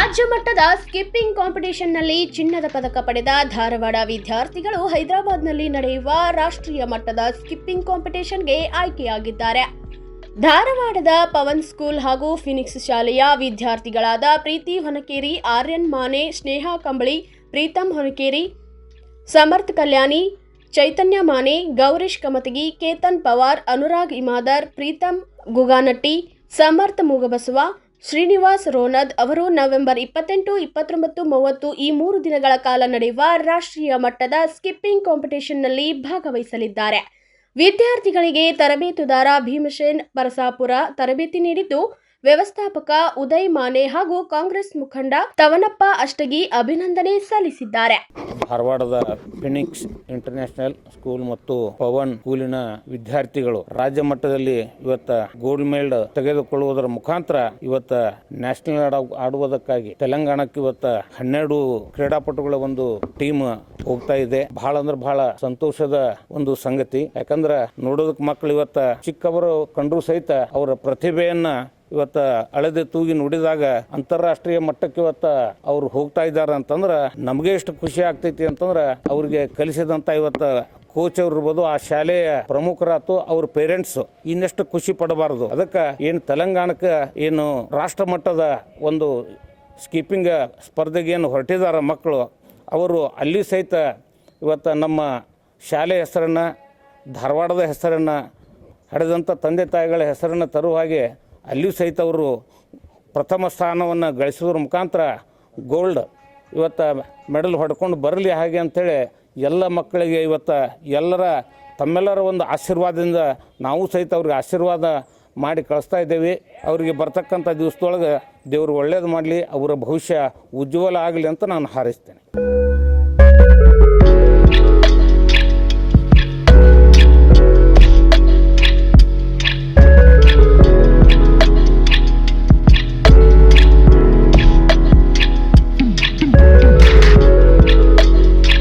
ರಾಜ್ಯ ಮಟ್ಟದ ಸ್ಕಿಪ್ಪಿಂಗ್ ಕಾಂಪಿಟಿಷನ್ನಲ್ಲಿ ಚಿನ್ನದ ಪದಕ ಪಡೆದ ಧಾರವಾಡ ವಿದ್ಯಾರ್ಥಿಗಳು ಹೈದರಾಬಾದ್ನಲ್ಲಿ ನಡೆಯುವ ರಾಷ್ಟ್ರೀಯ ಮಟ್ಟದ ಸ್ಕಿಪ್ಪಿಂಗ್ ಕಾಂಪಿಟಿಷನ್ಗೆ ಆಯ್ಕೆಯಾಗಿದ್ದಾರೆ. ಧಾರವಾಡದ ಪವನ್ ಸ್ಕೂಲ್ ಹಾಗೂ ಫಿನಿಕ್ಸ್ ಶಾಲೆಯ ವಿದ್ಯಾರ್ಥಿಗಳಾದ ಪ್ರೀತಿ ಹೊನಕೇರಿ, ಆರ್ಯನ್ ಮಾನೆ, ಸ್ನೇಹಾ ಕಂಬಳಿ, ಪ್ರೀತಂ ಹೊನಕೇರಿ, ಸಮರ್ಥ್ ಕಲ್ಯಾಣಿ, ಚೈತನ್ಯ ಮಾನೆ, ಗೌರೀಶ್ ಕಮತಗಿ, ಕೇತನ್ ಪವಾರ್, ಅನುರಾಗ್ ಇಮಾದರ್, ಪ್ರೀತಂ ಗುಗಾನಟ್ಟಿ, ಸಮರ್ಥ್ ಮೂಗಬಸವ, ಶ್ರೀನಿವಾಸ್ ರೋನದ್ ಅವರು ನವೆಂಬರ್ 28, 29, 30 ಈ 3 ದಿನಗಳ ಕಾಲ ನಡೆಯುವ ರಾಷ್ಟ್ರೀಯ ಮಟ್ಟದ ಸ್ಕಿಪ್ಪಿಂಗ್ ಕಾಂಪಿಟಿಷನ್ನಲ್ಲಿ ಭಾಗವಹಿಸಲಿದ್ದಾರೆ. ವಿದ್ಯಾರ್ಥಿಗಳಿಗೆ ತರಬೇತುದಾರ ಭೀಮಸೇನ್ ಪರಸಾಪುರ ತರಬೇತಿ ನೀಡಿದ್ದು, ವ್ಯವಸ್ಥಾಪಕ ಉದಯ್ ಮಾನೆ ಹಾಗೂ ಕಾಂಗ್ರೆಸ್ ಮುಖಂಡ ತವನಪ್ಪ ಅಷ್ಟಗಿ ಅಭಿನಂದನೆ ಸಲ್ಲಿಸಿದ್ದಾರೆ. ಧಾರವಾಡದ ಫಿನಿಕ್ಸ್ ಇಂಟರ್ನ್ಯಾಷನಲ್ ಸ್ಕೂಲ್ ಮತ್ತು ಪವನ್ ಸ್ಕೂಲಿನ ವಿದ್ಯಾರ್ಥಿಗಳು ರಾಜ್ಯ ಮಟ್ಟದಲ್ಲಿ ಇವತ್ತು ಗೋಲ್ಡ್ ಮೆಡಲ್ ತೆಗೆದುಕೊಳ್ಳುವುದರ ಮುಖಾಂತರ ಇವತ್ತು ನ್ಯಾಷನಲ್ ಆಡುವುದಕ್ಕಾಗಿ ತೆಲಂಗಾಣಕ್ಕೆ ಇವತ್ತು 12 ಕ್ರೀಡಾಪಟುಗಳ ಒಂದು ಟೀಮ್ ಹೋಗ್ತಾ ಇದೆ. ಬಹಳ ಅಂದ್ರೆ ಬಹಳ ಸಂತೋಷದ ಒಂದು ಸಂಗತಿ. ಯಾಕಂದ್ರೆ ನೋಡೋದಕ್ಕೆ ಮಕ್ಕಳು ಇವತ್ತು ಚಿಕ್ಕವರು ಕಂಡ್ರು ಸಹಿತ ಅವರ ಪ್ರತಿಭೆಯನ್ನ ಇವತ್ತು ಅಳೆದು ತೂಗಿ ನುಡಿದಾಗ ಅಂತಾರಾಷ್ಟ್ರೀಯ ಮಟ್ಟಕ್ಕೆ ಇವತ್ತು ಅವ್ರು ಹೋಗ್ತಾ ಇದ್ದಾರೆ ಅಂತಂದ್ರೆ ನಮಗೆ ಎಷ್ಟು ಖುಷಿ ಆಗ್ತೈತಿ ಅಂತಂದ್ರೆ ಅವ್ರಿಗೆ ಕಲಿಸಿದಂತ ಇವತ್ತು ಕೋಚ್ ಅವ್ರು ಇರ್ಬೋದು, ಆ ಶಾಲೆಯ ಪ್ರಮುಖರಾತು, ಅವ್ರ ಪೇರೆಂಟ್ಸ್ ಇನ್ನೆಷ್ಟು ಖುಷಿ ಪಡಬಾರದು. ಅದಕ್ಕೆ ಏನು ತೆಲಂಗಾಣಕ್ಕೆ ಏನು ರಾಷ್ಟ್ರ ಮಟ್ಟದ ಒಂದು ಸ್ಕಿಪ್ಪಿಂಗ್ ಸ್ಪರ್ಧೆಗೆ ಏನು ಹೊರಟಿದಾರ ಮಕ್ಕಳು, ಅವರು ಅಲ್ಲಿ ಸಹಿತ ಇವತ್ತು ನಮ್ಮ ಶಾಲೆ ಹೆಸರನ್ನು, ಧಾರವಾಡದ ಹೆಸರನ್ನು, ಹಡೆದಂಥ ತಂದೆ ತಾಯಿಗಳ ಹೆಸರನ್ನು ತರುವ ಹಾಗೆ ಅಲ್ಲಿಯೂ ಸಹಿತ ಅವರು ಪ್ರಥಮ ಸ್ಥಾನವನ್ನು ಗಳಿಸೋದ್ರ ಮುಖಾಂತರ ಗೋಲ್ಡ್ ಇವತ್ತು ಮೆಡಲ್ ಹೊಡ್ಕೊಂಡು ಬರಲಿ ಹಾಗೆ ಅಂಥೇಳಿ ಎಲ್ಲ ಮಕ್ಕಳಿಗೆ ಇವತ್ತು ತಮ್ಮೆಲ್ಲರ ಒಂದು ಆಶೀರ್ವಾದದಿಂದ ನಾವು ಸಹಿತ ಅವ್ರಿಗೆ ಆಶೀರ್ವಾದ ಮಾಡಿ ಕಳಿಸ್ತಾ ಇದ್ದೇವೆ. ಅವರಿಗೆ ಬರ್ತಕ್ಕಂಥ ದಿವಸದೊಳಗೆ ದೇವರು ಒಳ್ಳೇದು ಮಾಡಲಿ, ಅವರ ಭವಿಷ್ಯ ಉಜ್ವಲ ಆಗಲಿ ಅಂತ ನಾನು ಹಾರೈಸ್ತೇನೆ.